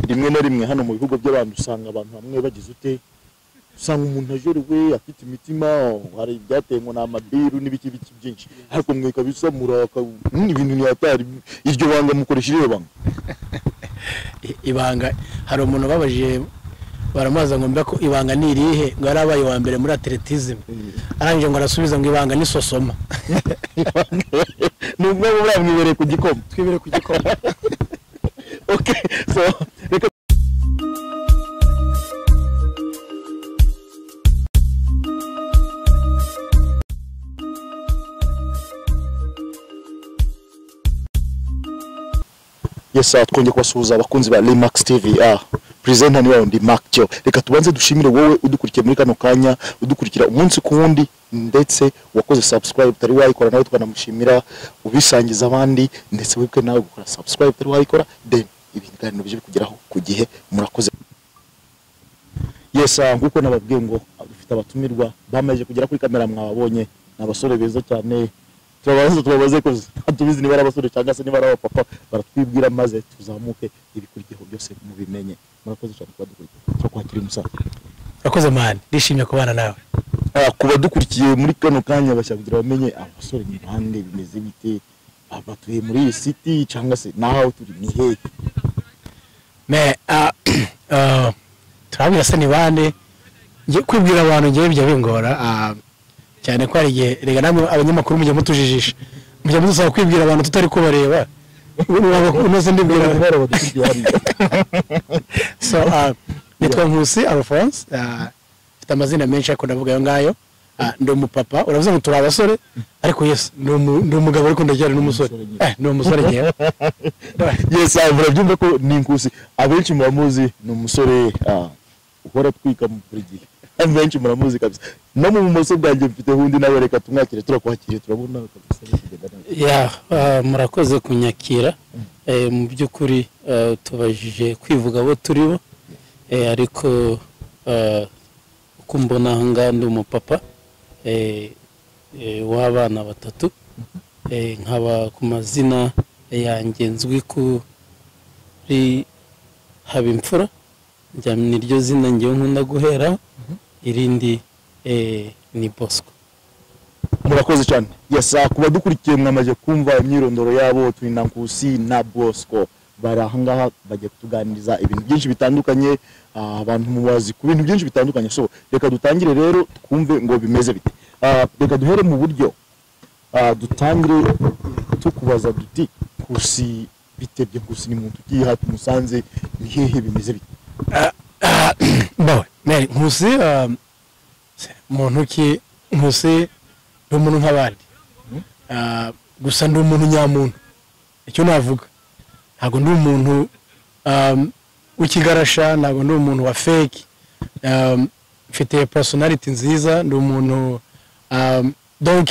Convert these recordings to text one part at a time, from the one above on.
rimwe na rimwe hano mu bihugu by'abantu usanga abantu bamwe bagize ute usanga umuntu ajorewe afite imitima hari ibyatengo na amabiru n'ibiki byinshi ariko mwe kabisa muraka ibintu ntiyatari iryo banga mukoresha iryo banga ibanga hari umuntu babajije baramaza ngo mbako ibanga ni irihe ngo yarabaye wa mbere muri atletism arangije ngo arasubiza ngo ibanga ni sosoma nubwo buramwibereye ku gikoma twibere ku gikoma okay so reka yes twongeye kubasuhuza abakunzi ba Remax TV presenter ni ndi Mark Joe reka tubanze dushimire wowe udukurikiye muri kano kanya udukurikira umunsi ku wundi ndetse wakoze subscribe tari wayikora nawe twanamushimira ubisangiza abandi ndetse webwe nawe gukora subscribe tari wayikora then ibiganiro bije kugeraho ku gihe murakoze yes nguko nababwiye ngo dufite abatumirwa bamaze kugera kuri kamera mwababonye n'abasore beza cyane tubabaze ko tubizi niba abasore cyangwa se niba abapapa baratwibwira maze tuzamuke ibikurikiyeho byose mubimenye murakoze cyane kubadukurikira cyo kwakira umusaza urakoze man ndishimye kubana nawe kuba dukurikiye muri kano kanya bashaka bamenye abasore ni bande bimeze bite abatuye muri iyi city cyangwa se naho turi ni hehe turabwira se ni bande ngiye kwibwira abantu ngiye bijya bingora cyane ko ari igihe rega namwe abanyamakuru mujya mutujijisha mujya mudusaba kwibwira abantu tutari kubareba unoze ndibwira so nitwa Nkusi Alphonse mfite amazina menshi ariko ndavuga yo ngayo ndi umupapa uravuze ngo turi abasore ariko yes ndi umugabo ariko ndacyari n'umusore ni umusore ngewe yes murabyumva ko ni Nkusi abenshi muramuzi ni umusore uhora twika mu buri gihe abenshi muramuzi kabisa no mu bumoso bwanjye mfite hundi nawe reka tumwakire turakwakiriye turabona kabisa murakoze kunyakira mu by'ukuri tubajije kwivuga abo turi bo ariko uko mbona ahangaha ndi umupapa w'abana batatu nkaba ku mazina yanjye nzwi kuri Habimfura niryo zina ngewe nkunda guhera irindi ni Bosco murakoze cyane yasa kuba dukurikiye mwamaje kumva imyirondoro yabo turi na Nkusi na Bosco barahangaha bagiye kutuganiriza ibintu byinshi bitandukanye abantu mubazi ku bintu byinshi bitandukanye so reka dutangire rero twumve ngo bimeze bite reka duhere mu buryo dutangire tukubaza duti Nkusi bitebye Nkusi ni muntu ugiye hati musanze ni hehe bimeze bite bawe Nkusi muntu ki Nkusi ni umuntu nk'abandi gusa ndi umuntu nyamuntu icyo navuga ntabwo ndi umuntu w'ikigarasha ntabwo ndi umuntu wa fake mfite personality nziza ndi umuntu donc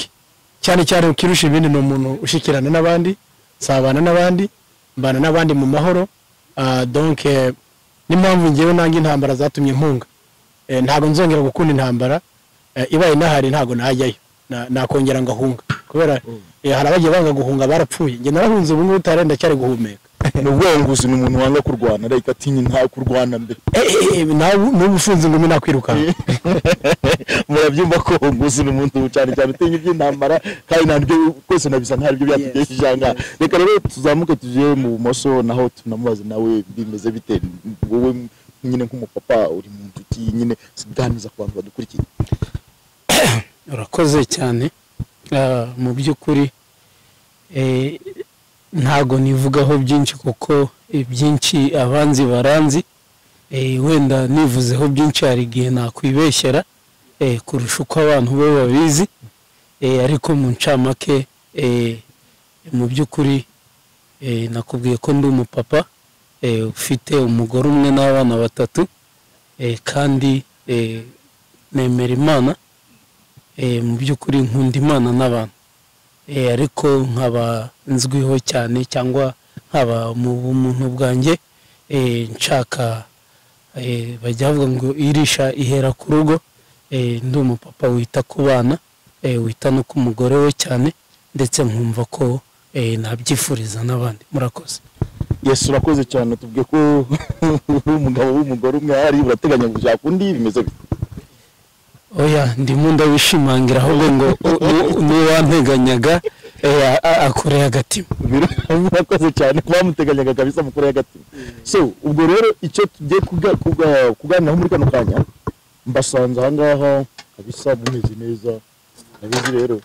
cyane cyane ukirusha ibindi ni umuntu ushikirana n'abandi sabana n'abandi mbana n'abandi mu mahoro donc n'impamvu ngewe nange intambara zatumye mpunga ntabwo nzongera gukunda intambara ibaye nahari ntabwo najyayo nakongera ngahunga kubera hari abagiye banga guhunga barapfuye nge narahunze ubu ngubu utarenda cyari guhumeka nubwo Nkusi ni umuntu wanga kurwana reka atinya nta kurwana mbe n'ubufunze ngo minakwiruka murabyumva ko Nkusi ni umuntu cyane cyane utinya iby'intambara kandi ntabyo kose nabisa ntari byo byatugesheje anga reka rero tuzamuke tuje mu bumoso naho tunamubaza nawe bimeze bite wowe nyine nk'umupapa uri mu ntuki nyine siganiza ku bantu badukurikiye urakoze cyane mu by'ukuri ntago nivugaho byinshi kuko byinshi abanzi baranzi wenda nivuzeho byinshi hari igihe nakwibeshyera kurusha uko abantu bo babizi ariko mu ncamake mu by'ukuri nakubwiye ko ndi umupapa ufite umugore umwe n'abana batatu kandi nemera Imana mu by'ukuri nkunda Imana n'abantu ariko nkaba nzwiho cyane cyangwa nkaba mu bumuntu bwanjye nshaka bajya bavuga ngo irisha ihera ku rugo ndi umupapa wita ku bana wita no ku mugore we cyane ndetse nkumva ko nabyifuriza n'abandi murakoze Yes, urakoze cyane tubwiye ko umugabo w'umugore umwe ari urateganya gushaka undi bimeze bite? oya ndimo ndabishimangira ahubwo ngo n'uwanteganyaga akoreye agatima. Murakoze cyane kuba muteganyaga kabisa mukuru y'agatima. So ubwo rero icyo tugiye kuganiraho muri kano kanya mbasanze aha ngaha kabisa mumeze neza. Nabizi rero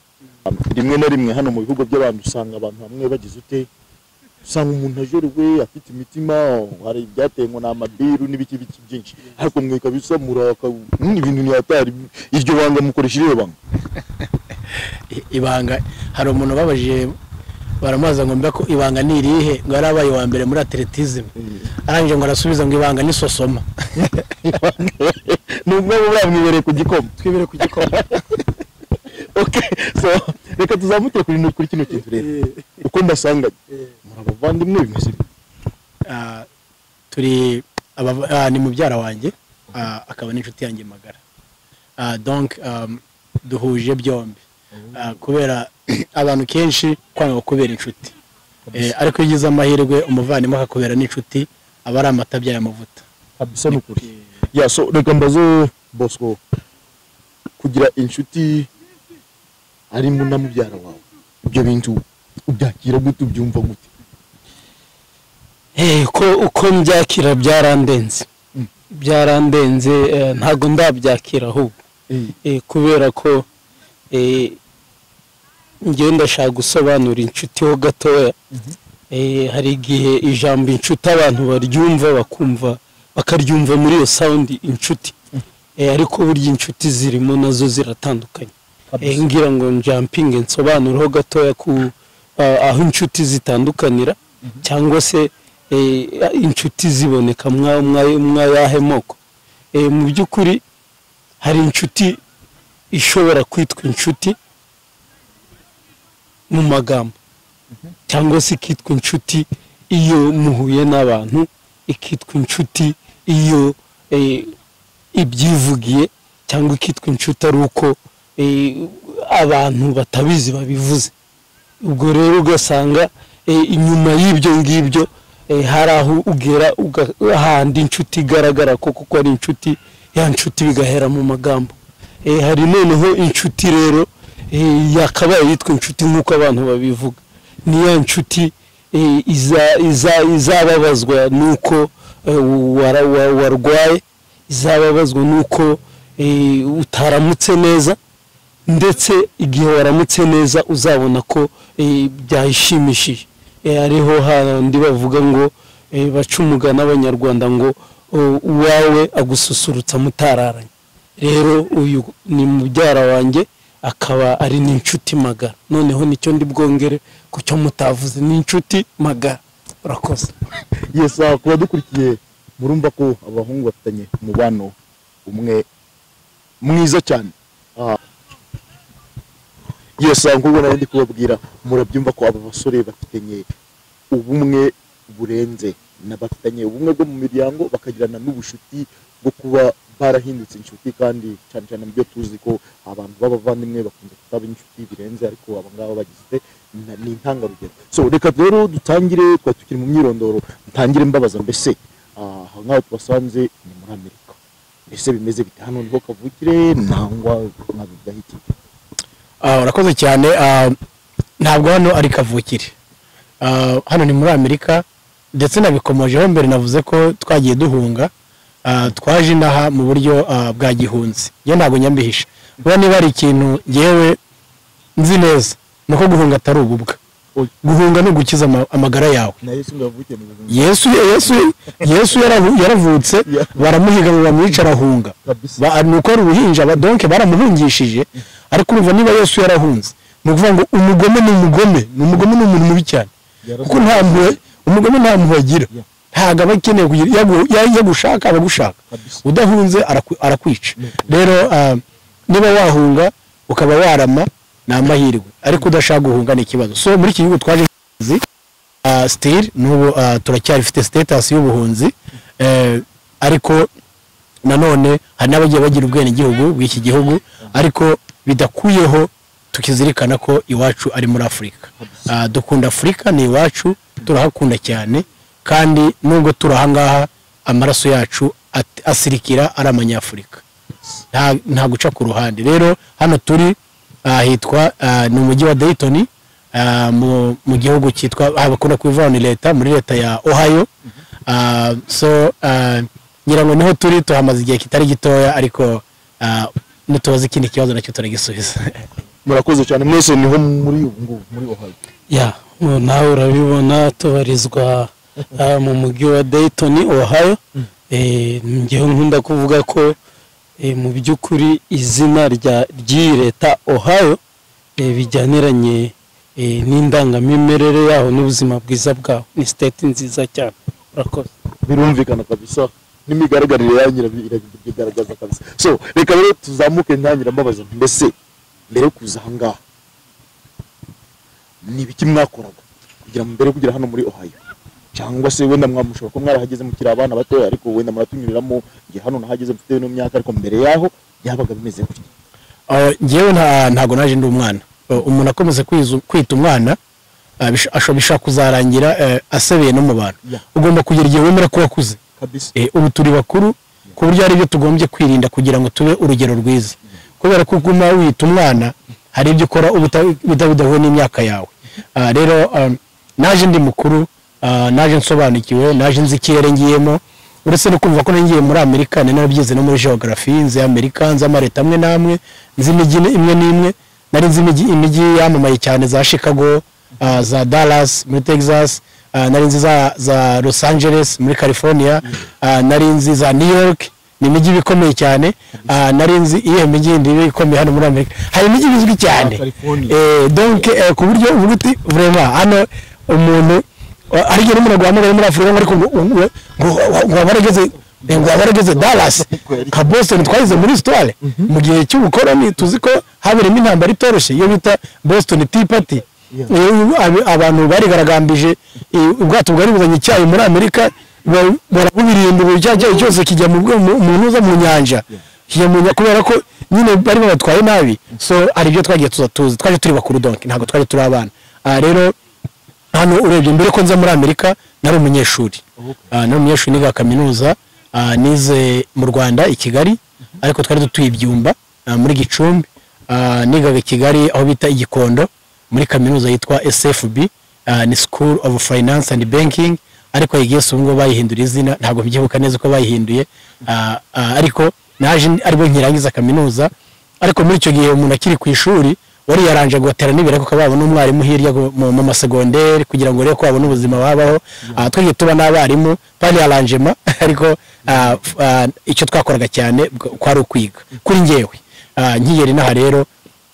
rimwe na rimwe hano mu bihugu by'abantu usanga abantu bamwe bagize ute, usanga umuntu ajerewe afite imitima, hari ibyatengo n'amabiru n'ibiki byinshi, ariko mwe kabisa muraka ibintu ni hatari. Iryo banga mukoresha iriyo banga? Ibanga hari umuntu babajije baramaza ngo mbako ibanga ni irihe, ngo yarabaye wa mbere muri atletism, arangije ngo arasubiza ngo ibanga ni sosoma. Nubwo buramwibereye ku gikoma, Twibere ku gikoma. okay, so reka tuzamukire kuri kino kintu rero uko ndasanga murabavandimwe bimeze Turi ni mubyara wanjye, akaba n'inshuti yanjye magara, donc duhuje byombi, kubera abantu kenshi kwanga kubera inshuti, ariko yigize amahirwe umuvandimwe akakubera n'inshuti aba ari amata by'amavuta kabisa n'ukuri. Ya so reka mbaze Bosco, kugira inshuti ari na mubyara wawe, ibyo bintu ubyakira gute, ubyumva gute? Uko mbyakira byarandenze ntago ndabyakira ahubwo kubera ko ngiye ndashaka gusobanura inshuti ho gatoya. Hari igihe ijambo inshuti abantu baryumva bakumva bakaryumva muri iyo sound inshuti, ariko burya inshuti zirimo nazo ziratandukanye. Ngira ngo jumping nsobanureho gatoya ku aho inshuti zitandukanira, cyangwa se inshuti ziboneka mwayahe moko. Mu by'ukuri hari inshuti ishobora kwitwa inshuti mu magambo, cyangwa se ikitwa inshuti iyo muhuye n'abantu, ikitwa inshuti iyo ibyivugiye, cyangwa ikitwa inshuti ari uko abantu batabizi babivuze. Ubwo rero ugasanga inyuma y'ibyo ngibyo hari aho ugera ahandi inshuti igaragara kuko ari inshuti, ya nshuti bigahera mu magambo. Hari noneho inshuti rero yakabaye yitwa inshuti nk'uko abantu babivuga, ni ya nshuti izababazwa nuko warwaye, izababazwa nuko utaramutse neza, ndetse igihe waramutse neza uzabona ko byayishimishije. Ariho handi bavuga ngo baca umugani abanyarwanda ngo uwawe agususurutsa mutararanye. Rero uyu ni mubyara wanjye, akaba ari n'inshuti magara. Noneho nicyo ndi bwongere ku cyo mutavuze, ni inshuti magara. Urakoze. Yes, kuba dukurikiye murumva ko abahungu bafitanye umubano umwe mwiza cyane. Yes, nk'uko nari ndi kubabwira, murabyumva ko aba basore bafitanye ubumwe burenze, n'abafitanye ubumwe bwo mu miryango, bakagirana n'ubushuti bwo kuba barahindutse inshuti, kandi cyane cyane mu byo tuzi ko abantu b'abavandimwe bakunze kutaba inshuti birenze, ariko aba ngaba bagize ni intangarugero. So reka rero dutangire, twa tukiri mu myirondoro, ntangire mbabaza mbese aha ngaho tubasanze ni muri Amerika, mbese bimeze bite hano, niho kavukire nangwa mwabigahiti? Urakoze cyane. Ntabwo hano ari kavukire, hano ni muri Amerika, ndetse nabikomojeho mbere, navuze ko twagiye duhunga, twaje inaha mu buryo bwa gihunzi. Njye ntabwo nyambihisha, kuba niba ari ikintu ngewe nzi neza nuko guhunga atari ububwa. Guhunga no gukiza amagara yawe. Yesu yaravutse, baramuhiga ngo bamwica arahunga, nuko ari uruhinja, donc baramuhungishije. Ariko urumva niba Yesu yarahunze, ni ukuvuga ngo umugome ni umuntu mubi cyane, kuko umugome nta mpuhwe agira, ntabwo aba akeneye kugira, yagushaka abagushaka, udahunze arakwica. Rero niba wahunga ukaba warama ni amahirwe, ariko udashaka guhunga ni ikibazo. So muri iki gihugu twaje still n'ubu turacyarifite status y'ubuhunzi, ariko nanone hari n'abagiye bagira ubwenegihugu bw'iki gihugu, ariko bidakuyeho tukizirikana ko iwacu ari muri Afurika. Dukunda Afurika, ni iwacu, turahakunda cyane, kandi nubwo turi ahangaha amaraso yacu asirikira ari amanyafurika, nta guca ku ruhande. Rero hano turi hitwa ni umujyi wa Dayton, mu gihugu cyitwa bakunda kubivuga ni leta, muri leta ya Ohio. So ngira ngo niho turi, tuhamaze igihe kitari gitoya, ariko nutubaza ikindi kibazo nacyo turagisubiza. Murakoze cyane mwese, niho muri Ohio. Ya nawe urabibona tubarizwa mu mujyi wa Dayton, Ohio. Ngewe nkunda kuvuga ko mu by'ukuri izina ry'iyi leta Ohio bijyaniranye n'indangamimerere yaho n'ubuzima bwiza bwaho. Ni state nziza cyane. Urakoze. Birumvikana kabisa, n'imigaragarire yanyu irabigaragaza kabisa. So reka rero tuzamuke ntangira mbabaza, mbese mbere yo kuza ahangaha ni biki mwakoraga kugira hano muri Ohio, cyangwa se wenda mwamushobora ko mwarahageze mukiri abana bato, ariko wenda muratunyuriramo ngiye hano nahageze mfite no myaka, ariko mbere yaho yabaga bimeze gutya? Ngewe ntago naje ndi umwana. Umuntu akomeze kwita umwana ashobora kuzarangira asebeye no mu bantu. Ugomba kugira igihe wemera ko wakuze kabisa. Ubu turi bakuru ku buryo ari byo tugombye kwirinda kugira ngo tube urugero rwiza, kubera ko uguma wita umwana hari ibyo ukora udahuye n'imyaka yawe. Rero naje ndi mukuru, naje nsobanukiwe, naje nzi ikirere ngiyemo, uretse no kumva ko ngiye muri Amerika, narabyize no muri geography, nzi Amerika, nzi amareta amwe namwe, nzi imijyi imwe n'imwe. Nari nzi imijyi yamamaye cyane za Chicago, za Dallas muri Texas, nari nzi za Los Angeles muri California, nari nzi za New York, ni imijyi bikomeye cyane. Nari nzi iyo mijyi ndi ikomeye hano muri Amerika, hari imijyi bizwi cyane. Donc ku buryo uvuga uti vraiment hano umuntu ari gero umuntu guhamagara muri Afrika, ariko ngo abarageze Dallas ka Boston twayize muri histoire mu gihe cy'ubukoloni. Tuzi ko haberemo intambara itoroshye iyo bita Boston Tea Party. Abantu barigaragambije ubwato bwari buzanye icyayi muri Amerika, barabubirinda ubujyaje cyose kijya mu ntuza mu nyanja, kubera ko nyine bari batwaye nabi. So ari byo twagiye tuzi, twaje turi bakuru, donc ntabwo twaje turi abana. Rero hano urebye mbere ko nza muri Amerika nari umunyeshuri, nari umunyeshuri niga kaminuza, nize mu Rwanda i Kigali, ariko twari dutuye Ibyumba muri Gicumbi. Nigaga i Kigali aho bita Igikondo muri kaminuza yitwa SFB, ni School of Finance and Banking, ariko yigeze ubwo bayihindura izina, ntabwo byibuka neza uko bayihinduye. Ariko naje aribo nkirangiza kaminuza, ariko muri icyo gihe umuntu akiri ku ishuri wari yaranje gutera nibera ko kababona umwarimu hirya mu masegonderi kugira ngo rero ko babone ubuzima babaho. Twagiye tuba n'abarimu pali arrangement, ariko icyo twakoraga cyane kwari ukwiga kuri ngewe. Nkiyeri naha rero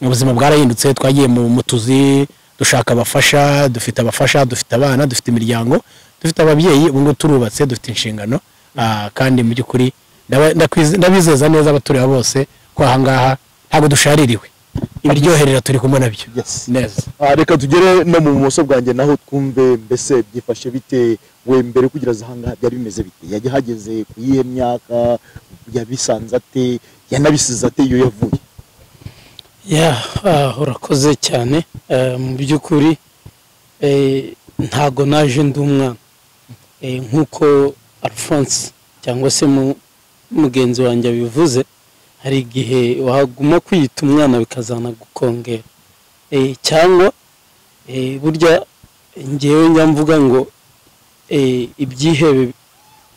ubuzima bwarahindutse, twagiye mu tuzi dushaka abafasha, dufite abafasha, dufite abana, dufite imiryango, dufite ababyeyi, ubu ngo turubatse, dufite inshingano. Kandi mu by'ukuri ndabizeza neza abatureba bose ko ahangaha ntabwo dushaririwe, ibiryoherera turi kumwe nabyo neza. Reka tugere no mu bumoso bwanjye naho twumve, mbese byifashe bite we mbere kugira ahangaha byari bimeze bite? Yajya hageze ku yihe myaka, yabisanze ate, yanabisize ate iyo yavuye? Urakoze cyane. Mu by'ukuri ntago naje ndi umwana nk'uko Alphonse cyangwa se mugenzi wanjye bivuze. Hari igihe waguma kwiyita umwana bikazana gukongera, cyangwa burya ngewe njya mvuga ngo ibyihebe,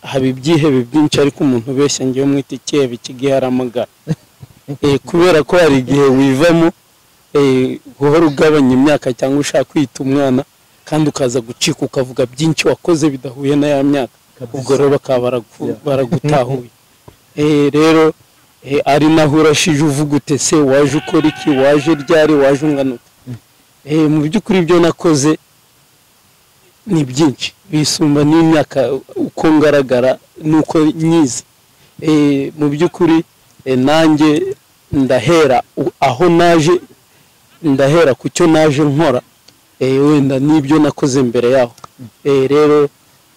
haba ibyihebe byinshi, ariko umuntu ubeshya ngewe mwita ikihebe kigiharamagara. Kubera ko hari igihe wivamo guhora ugabanya imyaka cyangwa ushaka kwita umwana, kandi ukaza gucika ukavuga byinshi wakoze bidahuye na ya myaka, ubwo rero bakaba baragutahuye. Rero ari naho urashije uvuga ute se waje ukora iki, waje ryari, waje ungana ute? Mu by'ukuri ibyo nakoze ni byinshi bisumba n'imyaka uko ngaragara nuko nyizi. Mu by'ukuri nanjye ndahera aho naje, ndahera ku cyo naje nkora, wenda n'ibyo nakoze mbere yaho. Rero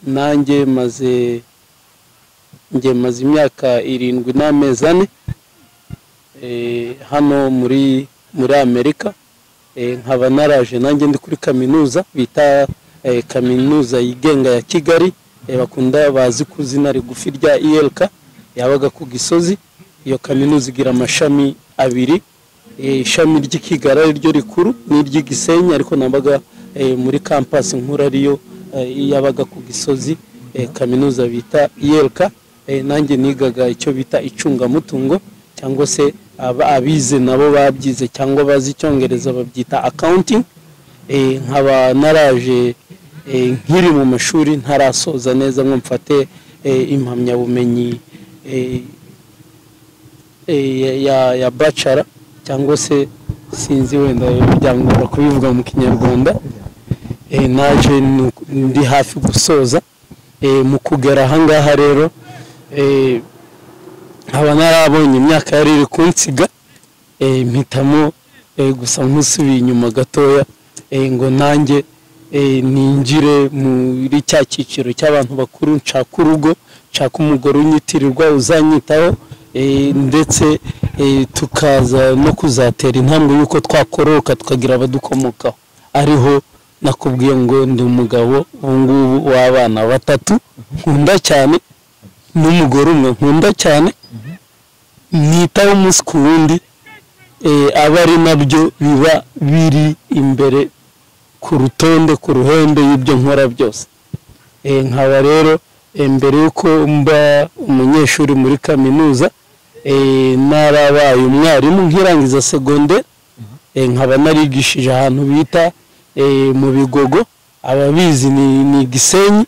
nanjye maze imyaka 7 n'amezi 4 hano muri Amerika. Nkaba naraje nanjye ndi kuri kaminuza bita kaminuza yigenga ya Kigali, bakunda bazi ku izina rigufi rya ILK yabaga ku Gisozi. Iyo kaminuza igira amashami abiri, ishami ry'Ikigali ryo rikuru n'iry'Igisenyi, ariko nabaga muri campus nkuru ariyo yabaga ku Gisozi, kaminuza bita ILK. Nanjye nigaga icyo bita icungamutungo, cyangwa se abize nabo babyize cyangwa bazi icyongereza babyita accounting. Nkaba naraje nkiri mu mashuri ntarasoza neza ngo mfate impamyabumenyi ya bachelor, cyangwa se sinzi wenda byangora kubivuga mu Kinyarwanda. Naje ndi hafi gusoza. Mu kugera ahangaha rero nkaba narabonye imyaka yari iri kunsiga, mpitamo gusa nkusubiye inyuma gatoya ngo nanjye ninjire muri cya cyiciro cy'abantu bakuru, nshaka urugo, nshaka umugore unyitirirwa uzanyitaho, ndetse tukaza no kuzatera intambwe y'uko twakoroka tukagira abadukomokaho. Ariho nakubwiye ngo ndi umugabo ubungubu w'abana 3 nkunda cyane, n'umugore umwe nkunda cyane, nitaho umunsi ku wundi, aba ari nabyo biba biri imbere ku rutonde, ku ruhembe y'ibyo nkora byose. Nkaba rero mbere y'uko mba umunyeshuri muri kaminuza, narabaye umwarimu nkirangiza secondaire. Nkaba narigishije ahantu bita mu Bigogo, ababizi ni Gisenyi.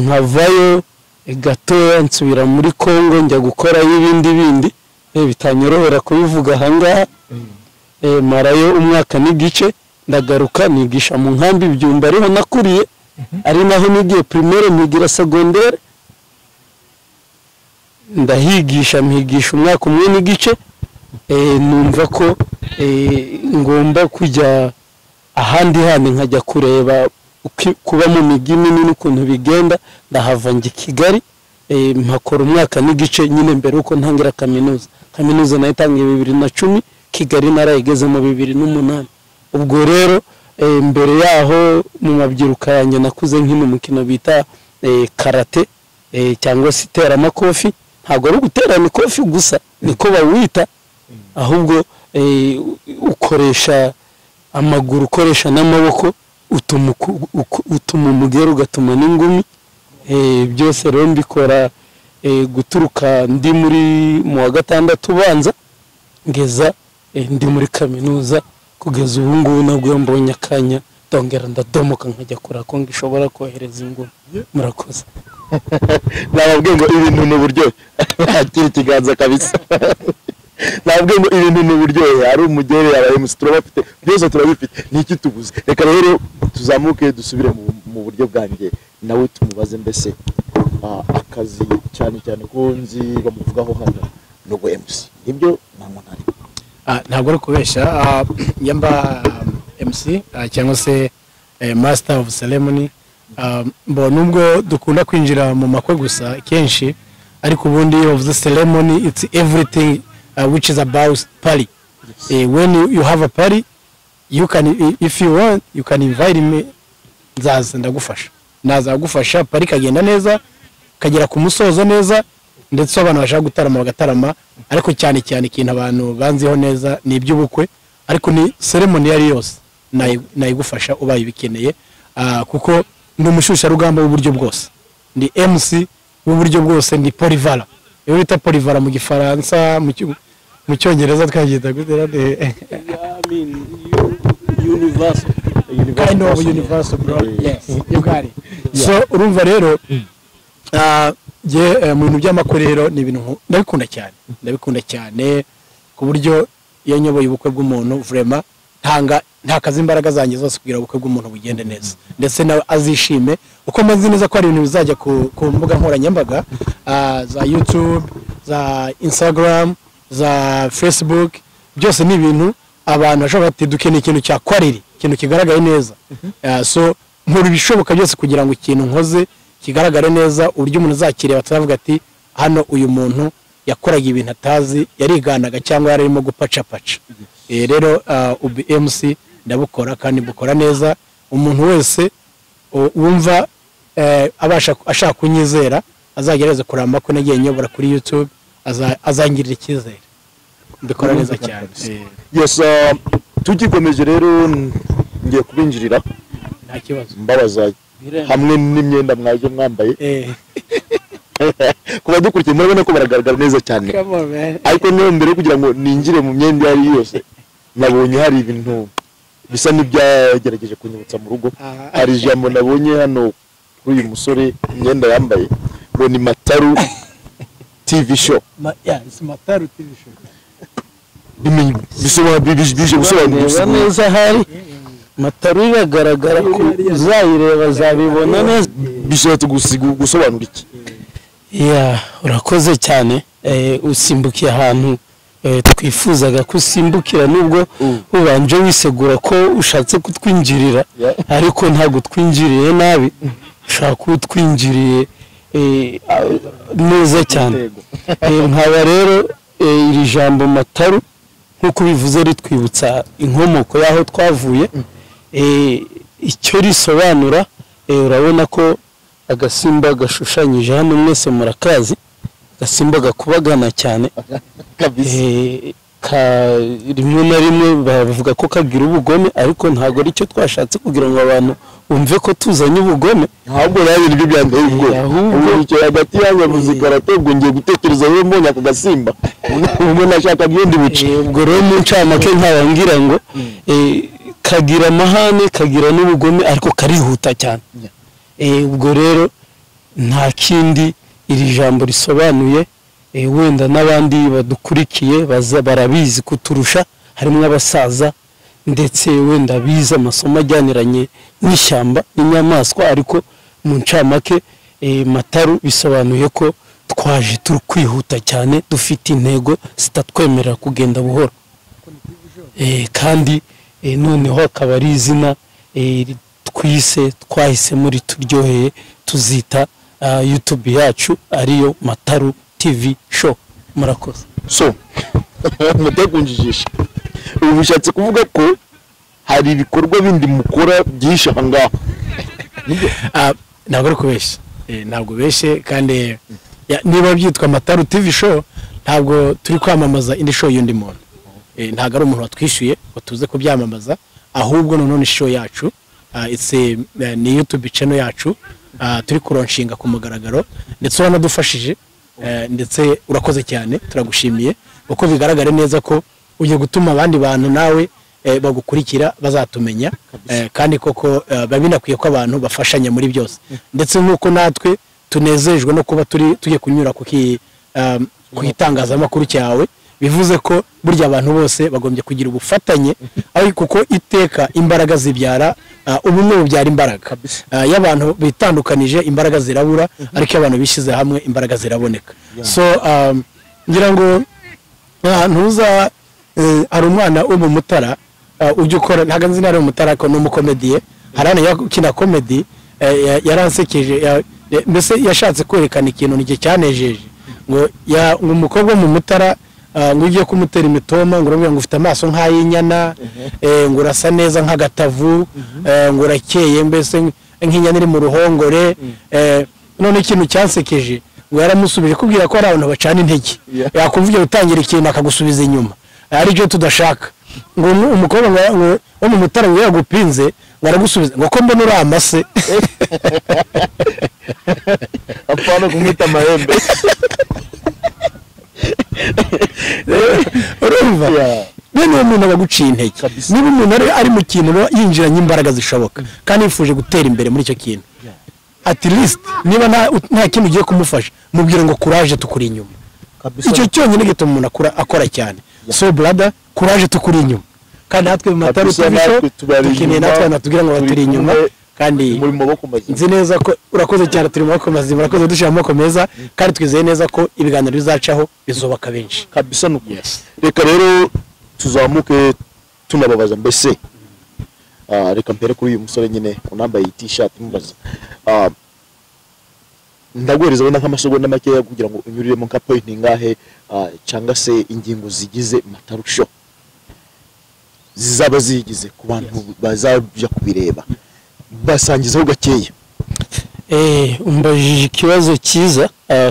Nkavayo gatoya nsubira muri Kongo njya gukora ibindi bitanyorohera kubivuga ahangaha. Marayo umwaka n'igice, ndagaruka nigisha mu nkambi Byumba, ariho nakuriye, ari naho nigiye primaire nigira secondaire. Ndahigisha mpigisha umwaka umwe n'igice. Numva ko ngomba kujya ahandi nkajya kureba kuba mu migi minini ukuntu bigenda. Ndahava njye Kigali, mpakora umwaka n'igice nyine mbere uko ntangira kaminuza nayitangiye 2010, Kigali narayigezemo 2008. ubwo rero mbere yaho mu mabyiruka yanjye nakuze nkino mukino bita karate cyangwa se iteramakofi. Ntabwo ari guterana ikofi gusa niko bawita, ahubwo ukoresha amaguru, ukoresha n'amaboko, utuma umugero ugatuma n'ingumi. Byose rero mbikora guturuka ndi mu wa gatandatu ubanza ngeza ndi muri kaminuza kugeza ubu ngubu nabwo mbonye akanya ndongera ndadomoka nkajya kura ko ngishobora kohereza ingumi. Murakoze. Nababwiye ngo ibintu n'uburyo akiri ikiganza kabisa. Nababwiye ngo ibintu n'uburyo ari umugere yabaye musitro bafite byose turabifite. Niki tubuze? Reka rero tuzamuke dusubire mu buryo bwanjye nawe tumubaze mbese akazi cyane ko nzi bamuvugaho hano no MC. Nibyo ntabwo ntari. Ntabwo ari kubesha yamba MC cyangwa se master of ceremony. Nubwo dukunda kwinjira mu makwe gusa kenshi, ariko ubundi of the ceremony it's everything which is about party. When you have a party, you can, if you want, you can invite me. Nzaza ndagufasha, naza gufasha party kagenda neza, kagera ku musozo neza, ndetse abantu bashaka gutarama bagatarama. Ariko cyane ikintu abantu banziho neza ni iby'ubukwe, ariko ni ceremony yari yose nayigufasha ubaye bikeneye, kuko ndi umushusha rugamba w'uburyo bwose, ndi MC w'uburyo bwose, ndi polyvalent. Iyo bita polyvalent mu Gifaransa, mu Cyongereza twagita gutera de universal. Kind of universal, bro. Yes, you got it. So urumva rero mu bintu by'amakorero ni ibintu ndabikunda cyane ku buryo iyo nyoboye ubukwe bw'umuntu vraiment nta kazi imbaraga zanjye zose kugira ubukwe bw'umuntu bugende neza, ndetse nawe azishime uko mazi neza ko ari ibintu bizajya ku mbuga nkoranyambaga za YouTube, za Instagram, za Facebook. Byose ni ibintu abantu bashobora ati dukeneye ikintu cya kwariri, ikintu kigaragaye neza. So nkuru bishoboka byose kugira ngo ikintu nkoze kigaragare neza, uburyo umuntu azakireba atavuga ati hano uyu muntu yakoraga ibintu atazi, yariganaga cyangwa yarimo gupacapaca. Rero UBMC ndabukora kandi bukora neza. Umuntu wese wumva ashaka kunyizera azagerageza kuramba ko nagiye nyobora kuri YouTube azangirira icyizere mbikora neza cyane. Yes, tugikomeje rero ngiye kubinjirira nta kibazo mbabaza hamwe n'imyenda mwaje mwambaye kuba dukurikiye murabona ko baragaragara neza cyane, ariko niyo mbere kugira ngo ninjire mu myenda yari yose nabonye hari ibintu bisa n'ibyagerageje kunyibutsa mu rugo. Hari ijambo nabonye hano kuri uyu musore imyenda yambaye ngo ni Mataru TV show. Mataru TV show bije gusobanura neza hari Mataru iragaragara ko uzayireba zabibona neza. Bishatse gusobanura iki? Urakoze cyane. Usimbukiye ahantu twifuzaga kusimbukira nubwo ubanje wisegura ko ushatse kutwinjirira, ariko ntabwo twinjiriye nabi, ushaka kutwinjiriye neza cyane. Nkaba rero iri jambo Mataru nkuko bivuze ritwibutsa inkomoko yaho twavuye, icyo risobanura urabona ko agasimba gashushanyije hano mwese murakazi, agasimba gakubagana cyane rimwe na rimwe bavuga ko kagira ubugome, ariko ntabwo ari cyo twashatse kugira ngo abantu bumve ko tuzanye ubugome, ahubwo nawe ibyo byandeye ubwo icyo hagati yanjye muzikarate ubwo ngiye gutekereza aho mbonye ako gasimba ubwo nashaka byindi buce. Ubwo rero mu ncamake nkababwira ngo kagira amahane kagira n'ubugome ariko karihuta cyane. Ubwo rero nta kindi iri jambo risobanuye, wenda n'abandi badukurikiye barabizi kuturusha, harimo abasaza ndetse wenda bize amasomo ajyaniranye n'ishyamba n'inyamaswa, ariko mu ncamake Mataru bisobanuye ko twaje turi kwihuta cyane, dufite intego zitatwemerera kugenda buhoro, kandi noneho akaba ari izina twahisemo rituryoheye tuzita YouTube yacu ariyo Mataru TV show. Murakoze. So mutekunjijisha ubu bishatse kuvuga ko hari ibikorwa bindi mukora byinshi aha ngaha? Ntabwo ari kubeshya, ntabwo beshe, kandi niba byitwa Mataru TV show ntabwo turi kwamamaza indi show y'undi muntu, ntabwo ari umuntu watwishyuye ngo tuze kubyamamaza, ahubwo none show yacu ni YouTube channel yacu turi kuronshinga ku mugaragaro, ndetse uranadufashije, ndetse urakoze cyane, turagushimiye uko bigaragara neza ko ugiye gutuma abandi bantu nawe bagukurikira bazatumenya, kandi koko babinakwiye ko abantu bafashanya muri byose, ndetse nk'uko natwe tunezejwe no kuba tugiye kunyura ku itangazamakuru cyawe, bivuze ko burya abantu bose bagombye kugira ubufatanye, ariko kuko iteka imbaraga zibyara ubumwe bubyara imbaraga. Y'abantu bitandukanije imbaraga zirabura, ariko abantu bishyize hamwe imbaraga ziraboneka. So ngira ngo ntuza hari umwana wo mu Mutara ujya ukora, ntabwo nzi nari Mutara ko n'umukomediye, harane yakina comedy, yaransekeje, mbese yashatse kwerekana ikintu nike cyanejeje, ngo umukobwa mu Mutara ngo ugiye kumutera imitoma, ngo urabona ngo ufite amaso nk'ay'inyana, ngo urasa neza nk'agatavu, ngo urakeye mbese nk'inyana iri mu ruhongore. None ikintu cyansekeje ngo yaramusubije kubwira ko ari abantu bacana intege, yakumvira utangira ikintu akagusubiza inyuma, ari cyo tudashaka. Ngo umukobwa wo mu Mutara ngo yagupinze ngo aragusubiza ngo ko mbona uri amase apana kumwita amahembe. urumva bene uwo muntu abaguciye intege. Niba umuntu ari mu kintu yinjiranye imbaraga zishoboka kandi yifuje gutera imbere muri icyo kintu, at least niba nta kintu ugiye kumufasha, mubwire ngo courage tukuri inyuma. Icyo cyonyine gituma umuntu akora cyane. So brother, courage tukuri inyuma, kandi natwe mu Mataru TV show dukeneye natwe natubwira ngo baturi inyuma, kandi nzi neza ko urakoze cyane, turi mu maboko mazima, urakoze dushira amaboko meza, kandi twizeye neza ko ibiganiro bizacaho bizubaka benshi kabisa. Reka rero tuzamuke tunababaza, mbese reka mpere kuri uyu musore nyine unambaye t-shirt mubaza, ndaguhereza wenda nk'amasegonda makeya kugira ngo unyuriremo nka point ngahe cyangwa se ingingo zigize Mataru show zizaba zigize ku bantu bazajya kubireba, basangizaho gakeya. umbajije ikibazo cyiza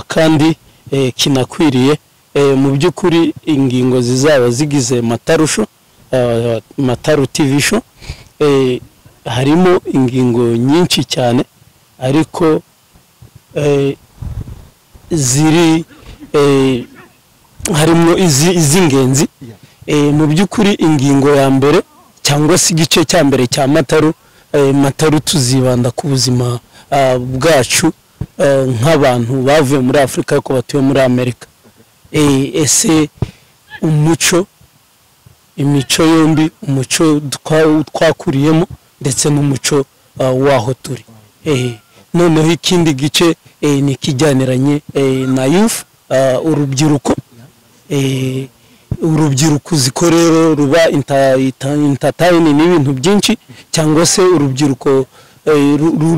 kandi kinakwiriye. Mu by'ukuri ingingo zizaba zigize Mataru TV show harimo ingingo nyinshi cyane, ariko ziri harimo iz'ingenzi. Mu by'ukuri ingingo ya mbere cyangwa se igice cya mbere cya Mataru tuzibanda ku buzima bwacu nk'abantu bavuye muri Afurika ariko batuye muri Amerika. Ese imico yombi, umuco twakuriyemo ndetse n'umuco waho turi. Noneho ikindi gice ni ikijyaniranye na youth, urubyiruko. Urubyiruko uziko rero ruba entertaining n'ibintu byinshi, cyangwa se urubyiruko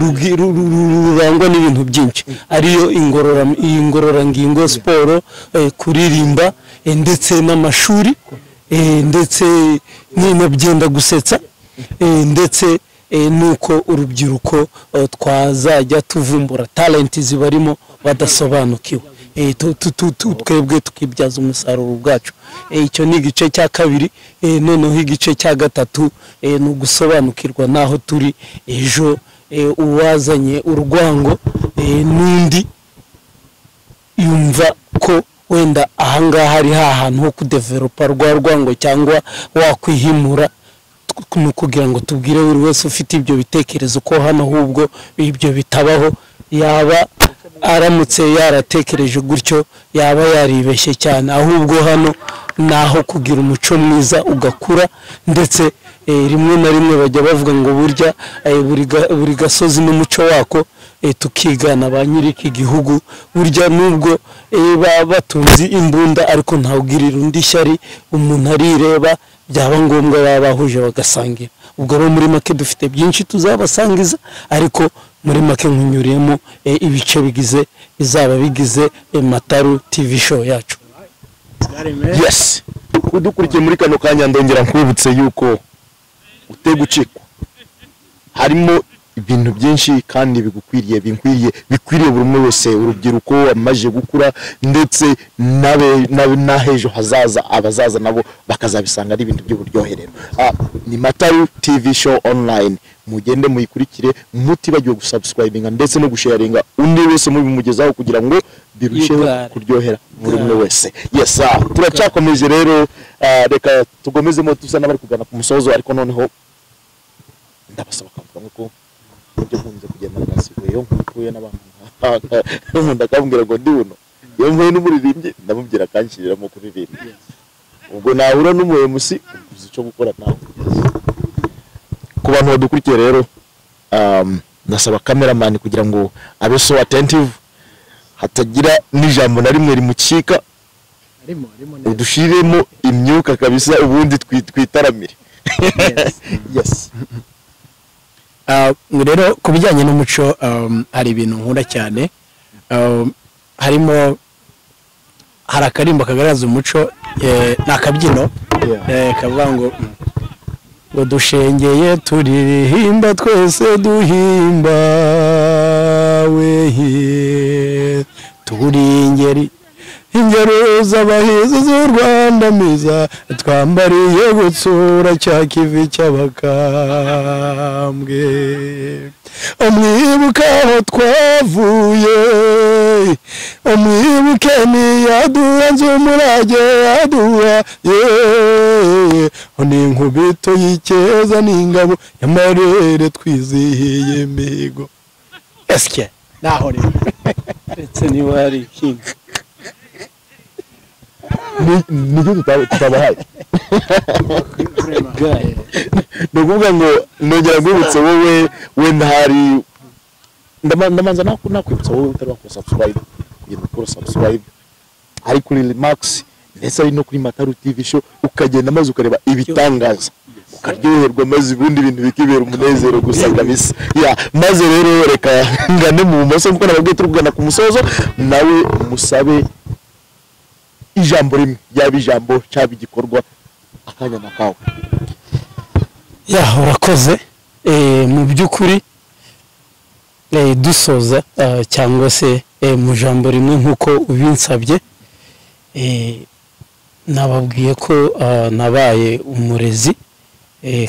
rurangwa n'ibintu byinshi, ariyo ingororangingo, siporo, kuririmba, ndetse n'amashuri, ndetse n'inabyenda gusetsa, ndetse nuko urubyiruko twazajya tuvumbura talent zibarimo badasobanukiwe, twebwe tukibyaza umusaruro bwacu. Icyo ni igice cya kabiri. Noneho igice cya gatatu ni ugusobanukirwa naho turi ejo. Uwazanye urwango n'undi yumva ko wenda ahangaha ari hahantu ho kudevelopa rwa rwango cyangwa wakwihimura, kugira ngo tubwire buri wese ufite ibyo bitekerezo ko hano ahubwo ibyo bitabaho. Yaba aramutse yaratekereje gutyo yaba yaribeshye cyane, ahubwo hano naho kugira umuco mwiza ugakura. Ndetse rimwe na rimwe bajya bavuga ngo burya buri gasozi n'umuco wako, tukigana ba nyiriki gihugu. Burya nubwo batunze imbunda ariko ntawugirira undi shyari, umuntu arireba, byaba ngombwa baba bahuje bagasangira. Ubwo rero muri make dufite byinshi tuzabasangiza, ariko muri make nkunyuriyemo ibice bizaba bigize Mataru TV show yacu. Yes, udukurikiye muri kano kanya ndongera nkwibutse yuko utegucikwa harimo ibintu byinshi kandi bikwiriye buri umwe wese, urubyiruko amaje gukura, ndetse n'ahejo hazaza, abazaza nabo bakazabisanga ari ibintu by'uburyoherero. Ni Mataru TV show online, mugende muyikurikire, mutibagiwe gusubscribinga ndetse no gusharinga undi wese mubimugezaho kugira ngo birusheho kuryohera buri umwe wese. Yes, turacyakomeje rero. Reka tugomezemo tusa n'abari kugana ku musozo, ariko noneho ndabasaba kavuga ko ibyo nkunze kugenda nasibuyeyo nkuye n'abantu ndakambwira ngo ndi uno iyo mvuye n'umuririmbyi ndamubwira kanshyiriramo kuririmba. Ubwo nahura n'umuyemusi uzi icyo gukora nawe. Ku bantu badukurikiye rero, nasaba cameraman kugira ngo abe so attentive, hatagira n'ijambo na rimwe rimucika, udushiremo imyuka kabisa, ubundi twitaramire. Yes. Rero ku bijyanye n'umuco, hari ibintu nkunda cyane. Hari akarimbo kagaragaza umuco, ni akabyino kavuga ngo dushengeye turihimba twese duhimbawe, turi ingero z'abahizi z'u Rwanda miza, twambariye gutsura cya kivi cy'abakambwe. Umwibuke aho twavuye, umwibuke niyaduhanze umurage yaduha, ni inkubito y'ikeza n'ingabo y'amarere twizihiye imihigo. Esike naho rero ndetse niba hari ikindi nibyo tutabahaye. Nukuvuga ngo nongera ngubutse wowe wenda hari ndamanza nakwibutsa wowe utari wakora subscribe, kugira ngo subscribe ari kuri Max ndetse ari no kuri Mataru TV show, ukagenda maze ukareba ibitangaza, ukaryoherwa, maze ubundi ibintu bikibera umunezero gusa kabisa. Maze rero reka ngane mu bumoso kuko nababwiye turi kugana ku musozo, nawe musabe ijambo rimwe, yaba ijambo cyaba igikorwa, akanya nakawe. Urakoze. Mu by'ukuri dusoza cyangwa se mu jambo rimwe nk'uko ubinsabye, nababwiye ko nabaye umurezi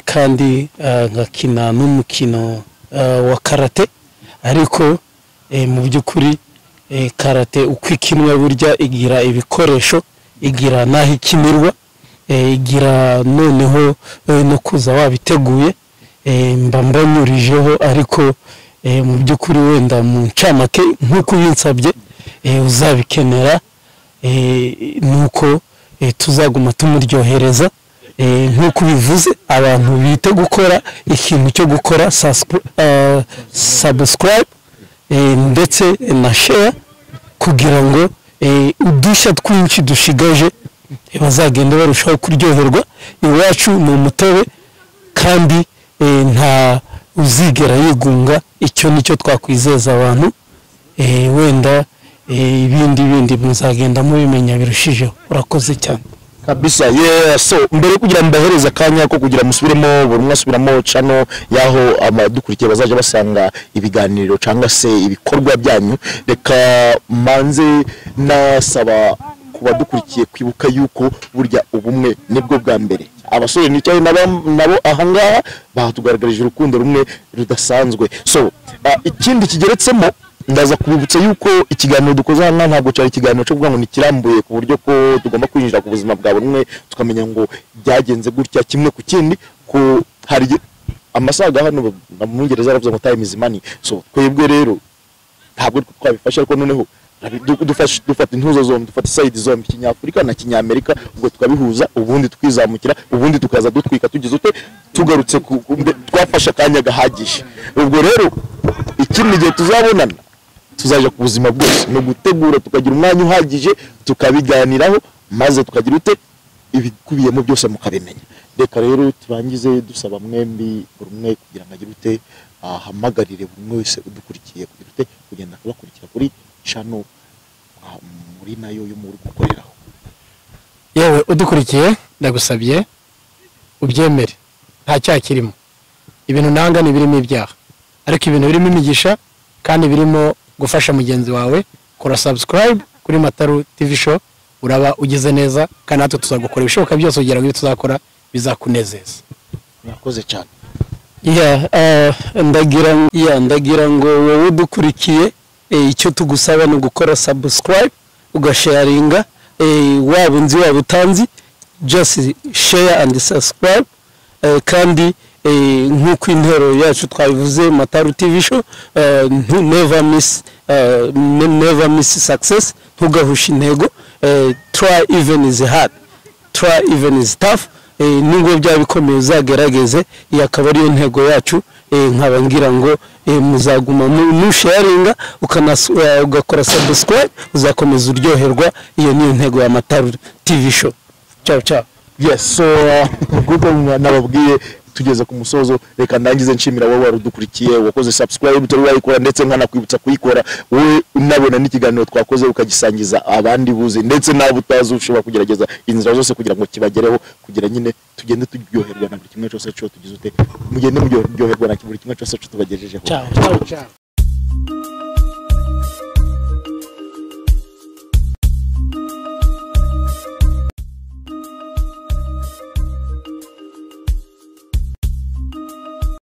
kandi ngakina n'umukino wa karate, ariko mu by'ukuri karate uko ikinwa burya igira ibikoresho, igira n'aho ikinirwa, igira noneho no kuza wabiteguye, mba mbanyurijeho, ariko mu by'ukuri wenda mu ncamake nk'uko ubinsabye uzabikenera, nuko tuzaguma tumuryohereza nk'uko ubivuze. Abantu bite gukora ikintu cyo gukora subscribe ndetse na share, kugira ngo udushya twinshi dushigaje bazagenda barushaho kuryoherwa. Iwacu ni umutobe kandi nta uzigera yigunga, icyo nicyo twakwizeza abantu. Wenda ibindi muzagenda mubimenya birushijeho. Urakoze cyane kabisa. So mbere kugira mbahereza akanya ko kugira musubiremo, buri umwe asubiramo channel yaho amadukurikiye bazaje basanga ibiganiro cyangwa se ibikorwa byanyu, reka manze nasaba kubadukurikiye kwibuka yuko burya ubumwe nibwo bwa mbere. Abasore nicyo nabo ahangaha batugaragarije urukundo rumwe rudasanzwe. So ikindi kigeretsemo, ndaza kubibutsa yuko ikiganiro dukoze hano ntabwo cyari ikiganiro cyo kuvuga ngo nikirambuye ku buryo ko tugomba kwinjira ku buzima bwa buri umwe tukamenya ngo byagenze gutya kimwe ku kindi, ko hari amasaga hano mu Ngereza aravuze ngo time is money. So twebwe rero ntabwo twabifasha, ariko noneho dufata intuzo zombi, dufata side zombi, Kinyafurika na Kinyamerika, ubwo tukabihuza, ubundi tukizamukira, ubundi tukaza dutwika tugize ute tugarutse twafasha akanya gahagije. Ubwo rero ikindi gihe tuzabonana tuzaje ku buzima bwose no gutegura, tukagira umwanya uhagije tukabiganiraho, maze tukagira ute ibikubiyemo byose mukabimenya. Reka rero turangize dusaba mwembi buri umwe kugira ngo agire ute ahamagarire buri wese udukurikiye kugira ute kugenda kubakurikira kuri channel muri nayo yo muri gukoreraho. Yewe udukurikiye, ndagusabye ubyemere, nta cyaha kirimo. Ibintu nanga ni birimo ibyaha, ariko ibintu birimo imigisha kandi birimo gufasha mugenzi wawe. Kora subscribe kuri Mataru TV show, uraba ugize neza, kandi natwe tuzagukora ibishoboka byose kugira ngo tuzakora bizakunezeza. Murakoze cyane. Ndagira ngo wowe udukurikiye, icyo tugusaba ni gukora subscribe, ugasharinga, waba unzi waba utanzi, just share and subscribe. Kandi nk'uko intero yacu twabivuze, Mataru TV show, never miss success, ntugahusha intego. Try even is hard, try even is tough. Nubwo byaba bikomeye uzagerageze, iyi akaba ariyo ntego yacu. Nkaba ngira ngo muzaguma musharinga, ugakora subscribe, uzakomeza uryoherwa. Iyo niyo ntego ya Mataru TV show. Ciao. Yes, so kuko nababwiye tugeze ku musozo, reka ndangize nshimira wowe warudukurikiye, wakoze subscribe utari wayikora, ndetse nkanakwibutsa kuyikora. Wowe unabona n'ikiganiro twakoze ukagisangiza abandi buze, ndetse nawe utazi ushobora kugerageza inzira zose kugira ngo kibagereho, kugira nyine tugende turyoherwa na buri kimwe cyose cyo tugize ute, mugende muryoherwa na buri kimwe cyose cyo tubagejejeho. Ciao.